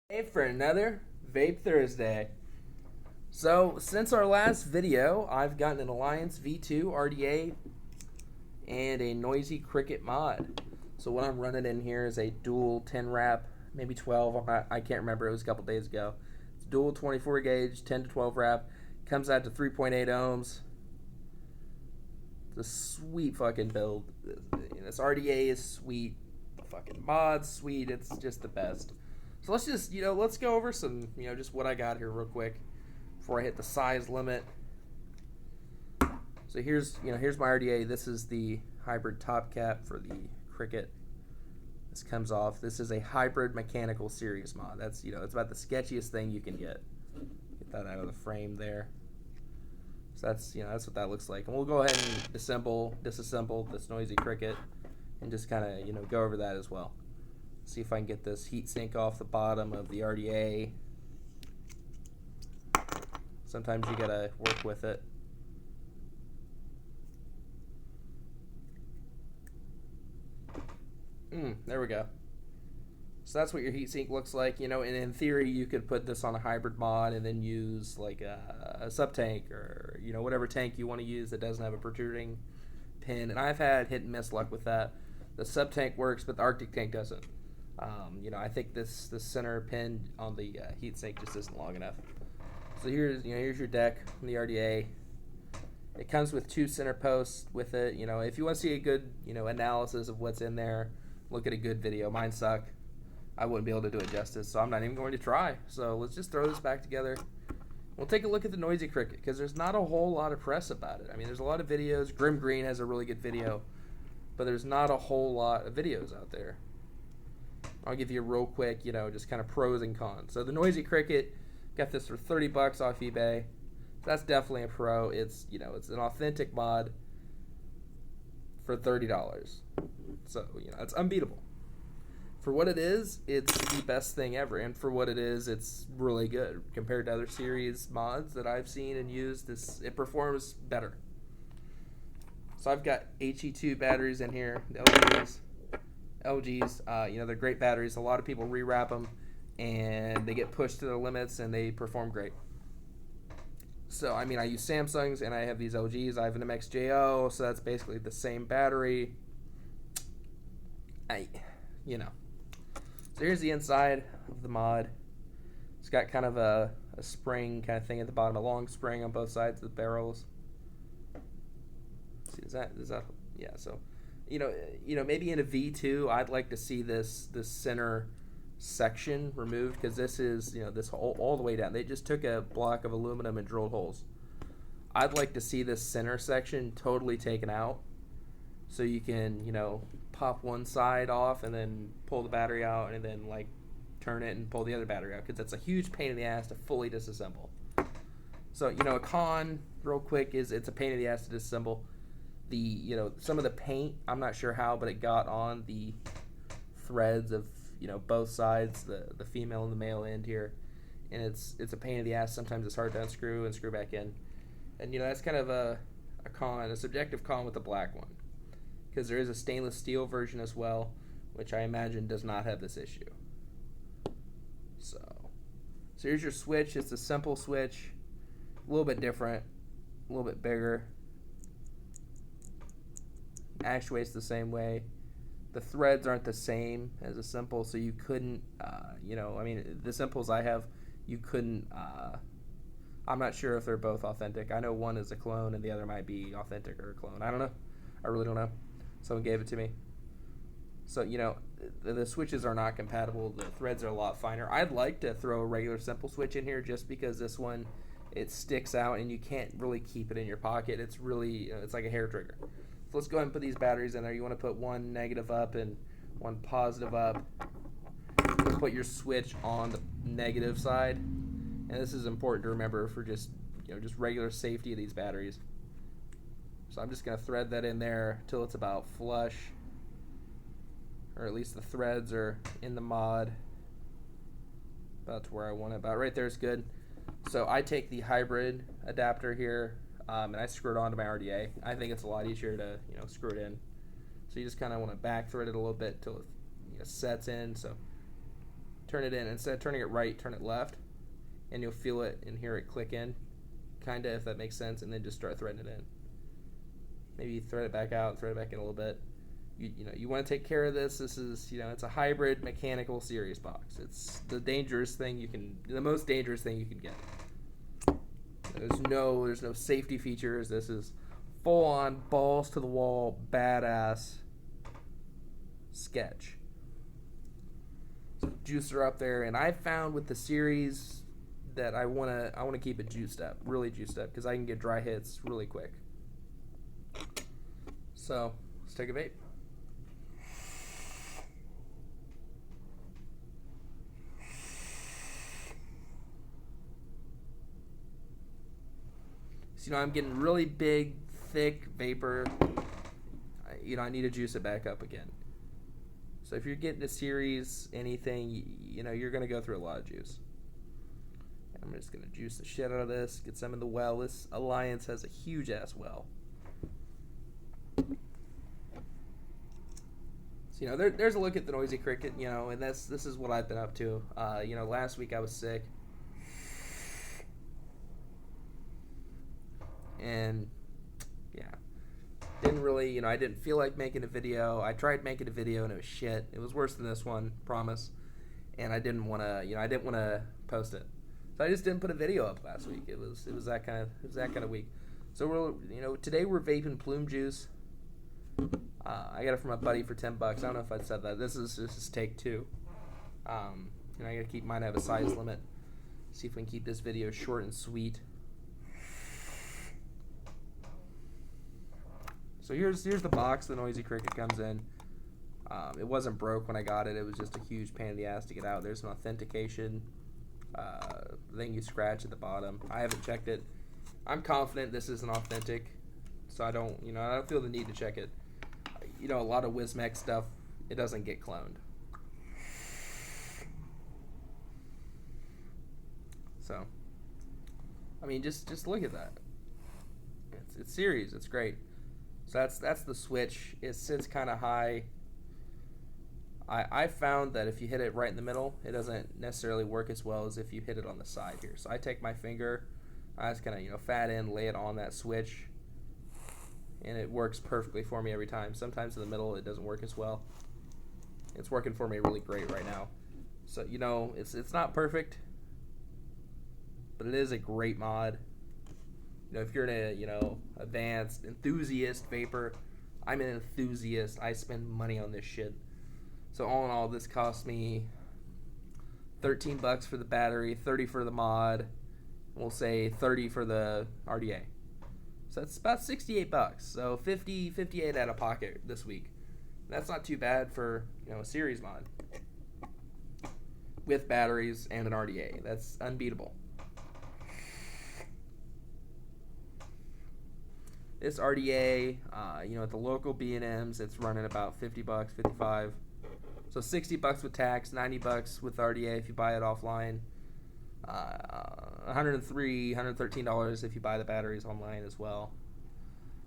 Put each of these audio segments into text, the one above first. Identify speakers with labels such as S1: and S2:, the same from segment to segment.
S1: Hey for another Vape Thursday. So, since our last video, I've gotten an Alliance V2 RDA and a Noisy Cricket mod. So, what I'm running in here is a dual 10 wrap, maybe 12. I can't remember, it was a couple days ago. It's dual 24 gauge, 10 to 12 wrap. Comes out to 3.8 ohms. It's a sweet fucking build. This RDA is sweet. The fucking mod's sweet. It's just the best. So let's just, let's go over some, just what I got here real quick before I hit the size limit. So here's my RDA. This is the hybrid top cap for the Cricket. This comes off. This is a hybrid mechanical series mod. That's, it's about the sketchiest thing you can get. Get that out of the frame there. So that's what that looks like. And we'll go ahead and disassemble this Noisy Cricket and just kind of, go over that as well. See if I can get this heat sink off the bottom of the RDA. Sometimes you gotta work with it. There we go. So that's what your heat sink looks like. And in theory, you could put this on a hybrid mod and then use like a sub tank or whatever tank you want to use that doesn't have a protruding pin. And I've had hit and miss luck with that. The sub tank works, but the Arctic tank doesn't. I think this center pin on the heatsink just isn't long enough. So here's your deck from the RDA. It comes with 2 center posts with it. If you want to see a good analysis of what's in there, look at a good video. Mine suck. I wouldn't be able to do it justice, so I'm not even going to try. So let's just throw this back together. We'll take a look at the Noisy Cricket because there's not a whole lot of press about it. I mean, there's a lot of videos. Grim Green has a really good video, but there's not a whole lot of videos out there. I'll give you a real quick, just kind of pros and cons. So the Noisy Cricket, got this for $30 off eBay. So that's definitely a pro. It's it's an authentic mod for $30. So it's unbeatable. For what it is, it's the best thing ever, and for what it is, it's really good compared to other series mods that I've seen and used. It performs better. So I've got HE2 batteries in here, the LGs, they're great batteries. A lot of people rewrap them, and they get pushed to their limits, and they perform great. So, I use Samsungs, and I have these LGs. I have an MXJO, so that's basically the same battery. So here's the inside of the mod. It's got kind of a spring kind of thing at the bottom, a long spring on both sides of the barrels. See, is that yeah, so maybe in a V2, I'd like to see this center section removed because this is this all the way down. They just took a block of aluminum and drilled holes. I'd like to see this center section totally taken out, so you can pop one side off and then pull the battery out and then like turn it and pull the other battery out because it's a huge pain in the ass to fully disassemble. So a con real quick is it's a pain in the ass to disassemble. Some of the paint, I'm not sure how, but it got on the threads of both sides, the female and the male end here, and it's a pain in the ass. Sometimes it's hard to unscrew and screw back in, and that's kind of a subjective con with the black one, because there is a stainless steel version as well, which I imagine does not have this issue. So here's your switch. It's a simple switch, a little bit different, a little bit bigger. Actuates the same way. The threads aren't the same as a simple, so you couldn't, the simples I have, you couldn't, I'm not sure if they're both authentic. I know one is a clone and the other might be authentic or a clone. I don't know. I really don't know. Someone gave it to me. So, the switches are not compatible. The threads are a lot finer. I'd like to throw a regular simple switch in here just because this one, it sticks out and you can't really keep it in your pocket. It's really, it's like a hair trigger. So let's go ahead and put these batteries in there. You want to put one negative up and one positive up. Put your switch on the negative side. And this is important to remember for just regular safety of these batteries. So I'm just going to thread that in there till it's about flush. Or at least the threads are in the mod. About to where I want it. About right there is good. So I take the hybrid adapter here. And I screw it onto my RDA. I think it's a lot easier to screw it in. So you just kind of want to back thread it a little bit till it sets in. So turn it in. Instead of turning it right, turn it left, and you'll feel it and hear it click in, kind of, if that makes sense, and then just start threading it in. Maybe thread it back out and thread it back in a little bit. You want to take care of this. This is, it's a hybrid mechanical series box. It's the most dangerous thing you can get. There's no safety features. This is full on balls to the wall, badass sketch. So juicer up there, and I found with the series that I wanna keep it juiced up, really juiced up, because I can get dry hits really quick. So let's take a vape. So, I'm getting really big, thick vapor. I need to juice it back up again. So if you're getting a series, anything, you're going to go through a lot of juice. I'm just going to juice the shit out of this, get some in the well. This Alliance has a huge-ass well. So, there's a look at the Noisy Cricket, and this is what I've been up to. Last week I was sick. And yeah, didn't really, I didn't feel like making a video. I tried making a video and it was shit. It was worse than this one, promise. And I didn't want to, post it. So I just didn't put a video up last week. It was that kind of week. So today we're vaping Plume Juice. I got it from a buddy for $10. I don't know if I said that. This is take 2. I got to keep mine. I have a size limit. See if we can keep this video short and sweet. So here's the box the Noisy Cricket comes in. It wasn't broke when I got it. It was just a huge pain in the ass to get out. There's an authentication thing you scratch at the bottom. I haven't checked it. I'm confident this isn't authentic, so I don't feel the need to check it. A lot of Wismec stuff, it doesn't get cloned. So, just look at that. It's series. It's great. So that's the switch. It sits kind of high. I found that if you hit it right in the middle, it doesn't necessarily work as well as if you hit it on the side here. So I take my finger, I just kind of fat in, lay it on that switch, and it works perfectly for me every time. Sometimes in the middle it doesn't work as well. It's working for me really great right now. So it's not perfect, but it is a great mod. If you're an advanced enthusiast vapor, I'm an enthusiast. I spend money on this shit. So all in all, this cost me $13 for the battery, $30 for the mod. We'll say $30 for the RDA. So that's about $68. So 58 out of pocket this week. That's not too bad for a series mod with batteries and an RDA. That's unbeatable. This RDA, at the local B&Ms, it's running about $50, $55. So $60 with tax, $90 with RDA if you buy it offline. $103, $113 if you buy the batteries online as well.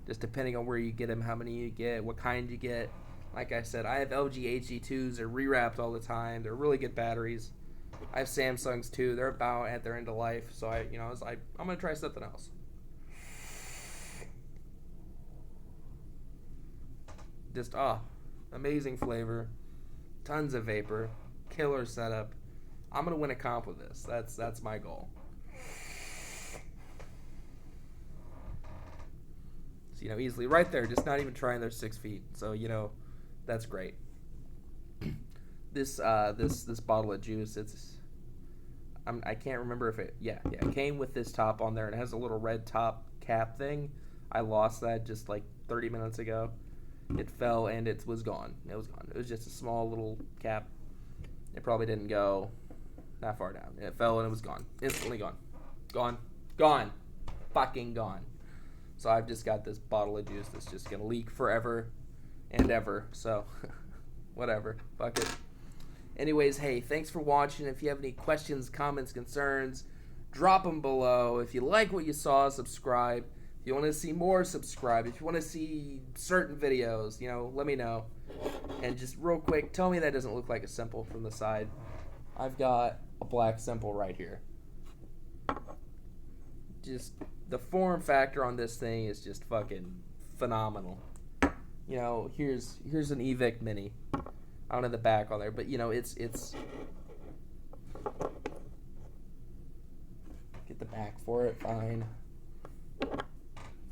S1: Just depending on where you get them, how many you get, what kind you get. Like I said, I have LG HG2s. They're rewrapped all the time. They're really good batteries. I have Samsungs too. They're about at their end of life. So I was like, I'm gonna try something else. Just amazing flavor, tons of vapor, killer setup. I'm gonna win a comp with this. That's my goal. So easily right there, just not even trying. They're 6 feet, so that's great. This bottle of juice, I can't remember if it came with this top on there, and it has a little red top cap thing. I lost that just like 30 minutes ago. It fell and it was gone. It was gone. It was just a small little cap. It probably didn't go that far down. It fell and it was gone. Instantly gone. Gone. Fucking gone. So I've just got this bottle of juice that's just going to leak forever and ever. So, whatever. Fuck it. Anyways, hey, thanks for watching. If you have any questions, comments, concerns, drop them below. If you like what you saw, subscribe. If you want to see more, subscribe. If you want to see certain videos, let me know. And just real quick, tell me that doesn't look like a simple from the side. I've got a black Simple right here. Just the form factor on this thing is just fucking phenomenal. You know, here's an eVic Mini. I don't have the back on there, but you know, it's get the back for it, fine.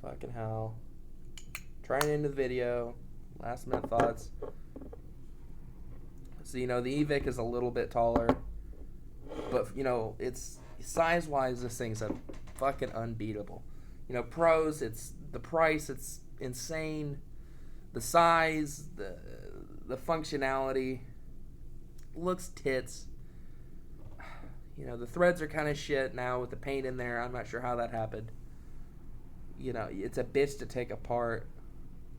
S1: Fucking hell. Trying to end the video. Last minute thoughts. So, you know, the eVic is a little bit taller, but, you know, it's size-wise, this thing's a fucking unbeatable. You know, pros, it's the price, it's insane. The size, the functionality, looks tits. You know, the threads are kind of shit now with the paint in there. I'm not sure how that happened. You know, it's a bitch to take apart,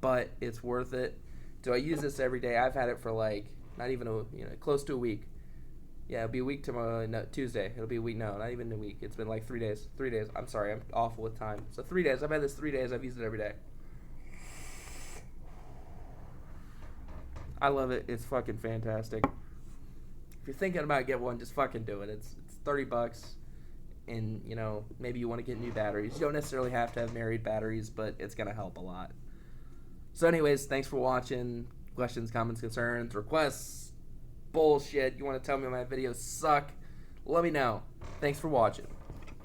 S1: but it's worth it. Do I use this every day? I've had it for like not even close to a week. Yeah, it'll be a week tomorrow. No, Tuesday. It'll be a week. No, not even a week. It's been like 3 days. 3 days. I'm sorry. I'm awful with time. So 3 days. I've had this 3 days. I've used it every day. I love it. It's fucking fantastic. If you're thinking about getting one, just fucking do it. It's $30, and you know, maybe you want to get new batteries. You don't necessarily have to have married batteries, but it's gonna help a lot. So anyways, thanks for watching. Questions, comments, concerns, requests, bullshit. You want to tell me my videos suck? Let me know. Thanks for watching.